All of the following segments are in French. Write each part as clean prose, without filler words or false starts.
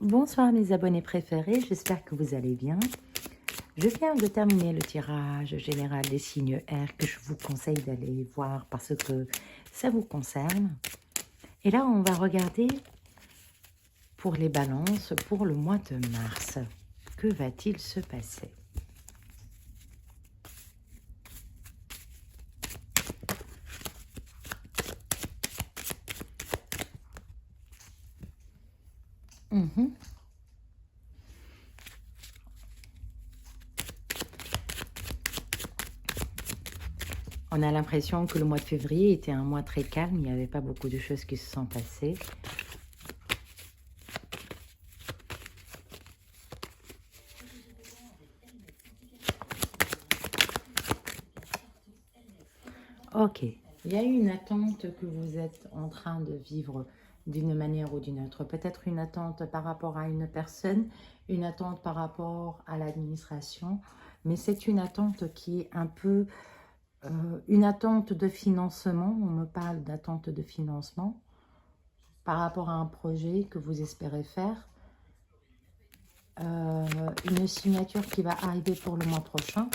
Bonsoir mes abonnés préférés, j'espère que vous allez bien. Je viens de terminer le tirage général des signes R que je vous conseille d'aller voir parce que ça vous concerne. Et là, on va regarder pour les balances pour le mois de mars. Que va-t-il se passer? On a l'impression que le mois de février était un mois très calme, il n'y avait pas beaucoup de choses qui se sont passées. Ok, il y a une attente que vous êtes en train de vivre d'une manière ou d'une autre. Peut-être une attente par rapport à une personne, une attente par rapport à l'administration, mais c'est une attente qui est un peu une attente de financement. On me parle d'attente de financement par rapport à un projet que vous espérez faire. Une signature qui va arriver pour le mois prochain.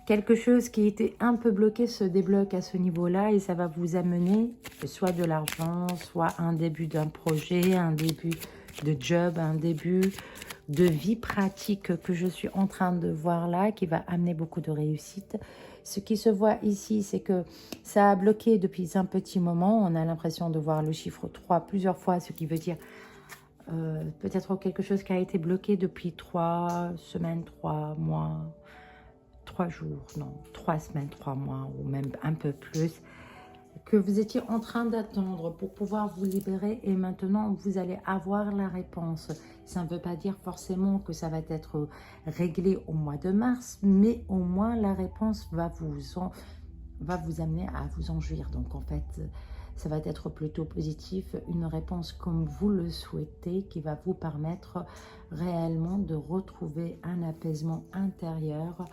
Quelque chose qui était un peu bloqué se débloque à ce niveau-là et ça va vous amener soit de l'argent, soit un début d'un projet, un début de job, un début de vie pratique que je suis en train de voir là, qui va amener beaucoup de réussite. Ce qui se voit ici, c'est que ça a bloqué depuis un petit moment. On a l'impression de voir le chiffre 3 plusieurs fois, ce qui veut dire peut-être quelque chose qui a été bloqué depuis 3 semaines, 3 mois, 3 jours, non, 3 semaines, 3 mois ou même un peu plus, que vous étiez en train d'attendre pour pouvoir vous libérer et maintenant vous allez avoir la réponse. Ça ne veut pas dire forcément que ça va être réglé au mois de mars, mais au moins la réponse va vous amener à vous en jouir. Donc en fait, ça va être plutôt positif, une réponse comme vous le souhaitez qui va vous permettre réellement de retrouver un apaisement intérieur.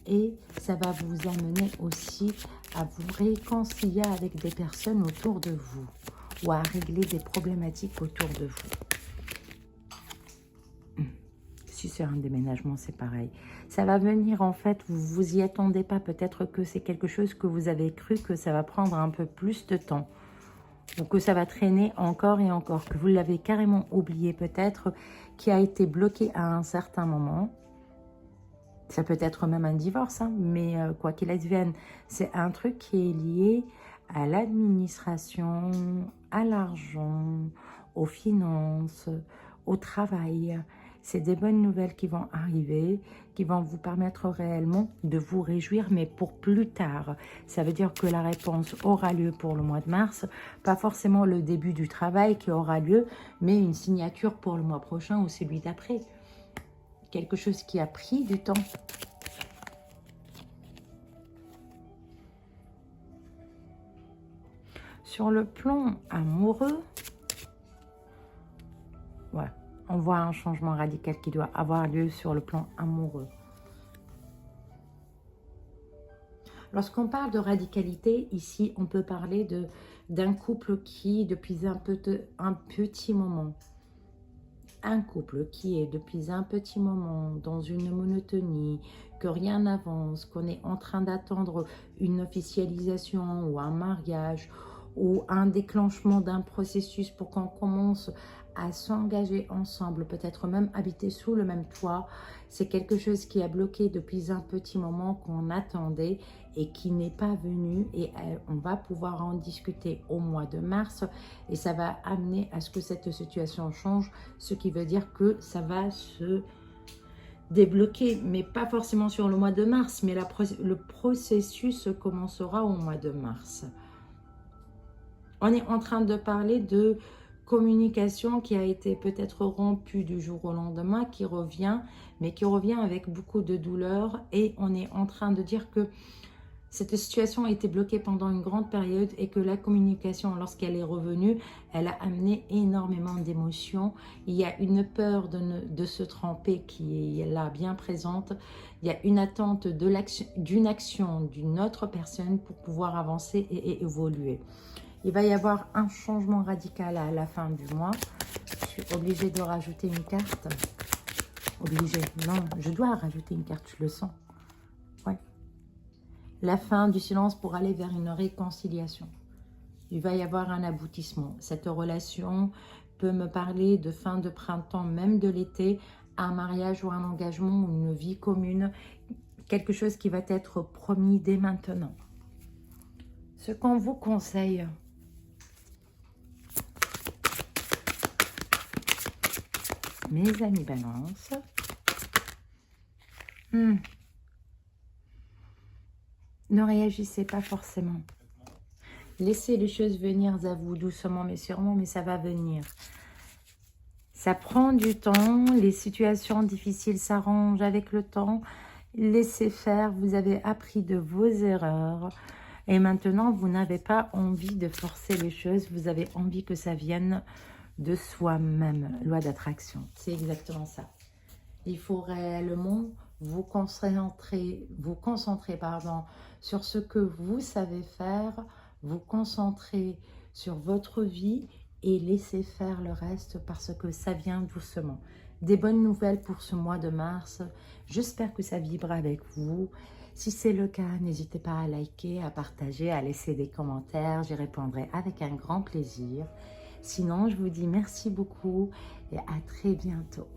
Et ça va vous amener aussi à vous réconcilier avec des personnes autour de vous ou à régler des problématiques autour de vous. Si c'est un déménagement, c'est pareil. Ça va venir, en fait, vous vous y attendez pas. Peut-être que c'est quelque chose que vous avez cru que ça va prendre un peu plus de temps. Ou que ça va traîner encore et encore. Que vous l'avez carrément oublié peut-être, qui a été bloqué à un certain moment. Ça peut être même un divorce, hein, mais quoi qu'il advienne, c'est un truc qui est lié à l'administration, à l'argent, aux finances, au travail. C'est des bonnes nouvelles qui vont arriver, qui vont vous permettre réellement de vous réjouir, mais pour plus tard. Ça veut dire que la réponse aura lieu pour le mois de mars, pas forcément le début du travail qui aura lieu, mais une signature pour le mois prochain ou celui d'après. Quelque chose qui a pris du temps. Sur le plan amoureux, ouais, on voit un changement radical qui doit avoir lieu sur le plan amoureux. Lorsqu'on parle de radicalité, ici, on peut parler d'un couple qui, depuis un petit moment, un couple qui est depuis un petit moment dans une monotonie, que rien n'avance, qu'on est en train d'attendre une officialisation ou un mariage ou un déclenchement d'un processus pour qu'on commence à s'engager ensemble, peut-être même habiter sous le même toit. C'est quelque chose qui a bloqué depuis un petit moment qu'on attendait et qui n'est pas venu, et on va pouvoir en discuter au mois de mars et ça va amener à ce que cette situation change, ce qui veut dire que ça va se débloquer, mais pas forcément sur le mois de mars, mais le processus commencera au mois de mars. On est en train de parler de communication qui a été peut-être rompue du jour au lendemain, qui revient, mais qui revient avec beaucoup de douleur. Et on est en train de dire que Cette situation a été bloquée pendant une grande période et que la communication, lorsqu'elle est revenue, elle a amené énormément d'émotions. Il y a une peur de se tromper qui est là bien présente. Il y a une attente d'une action d'une autre personne pour pouvoir avancer et évoluer. Il va y avoir un changement radical à la fin du mois. Je suis obligée de rajouter une carte. Obligée. Non, je dois rajouter une carte, je le sens. Ouais. La fin du silence pour aller vers une réconciliation. Il va y avoir un aboutissement. Cette relation peut me parler de fin de printemps, même de l'été, un mariage ou un engagement ou une vie commune, quelque chose qui va être promis dès maintenant. Ce qu'on vous conseille, mes amis Balance, ne réagissez pas forcément. Laissez les choses venir à vous doucement mais sûrement, mais ça va venir. Ça prend du temps, les situations difficiles s'arrangent avec le temps. Laissez faire, vous avez appris de vos erreurs. Et maintenant, vous n'avez pas envie de forcer les choses, vous avez envie que ça vienne de soi-même. Loi d'attraction, c'est exactement ça. Il faut réellement vous concentrer sur ce que vous savez faire, vous concentrer sur votre vie et laisser faire le reste parce que ça vient doucement. Des bonnes nouvelles pour ce mois de mars. J'espère que ça vibre avec vous. Si c'est le cas, n'hésitez pas à liker, à partager, à laisser des commentaires. J'y répondrai avec un grand plaisir. Sinon, je vous dis merci beaucoup et à très bientôt.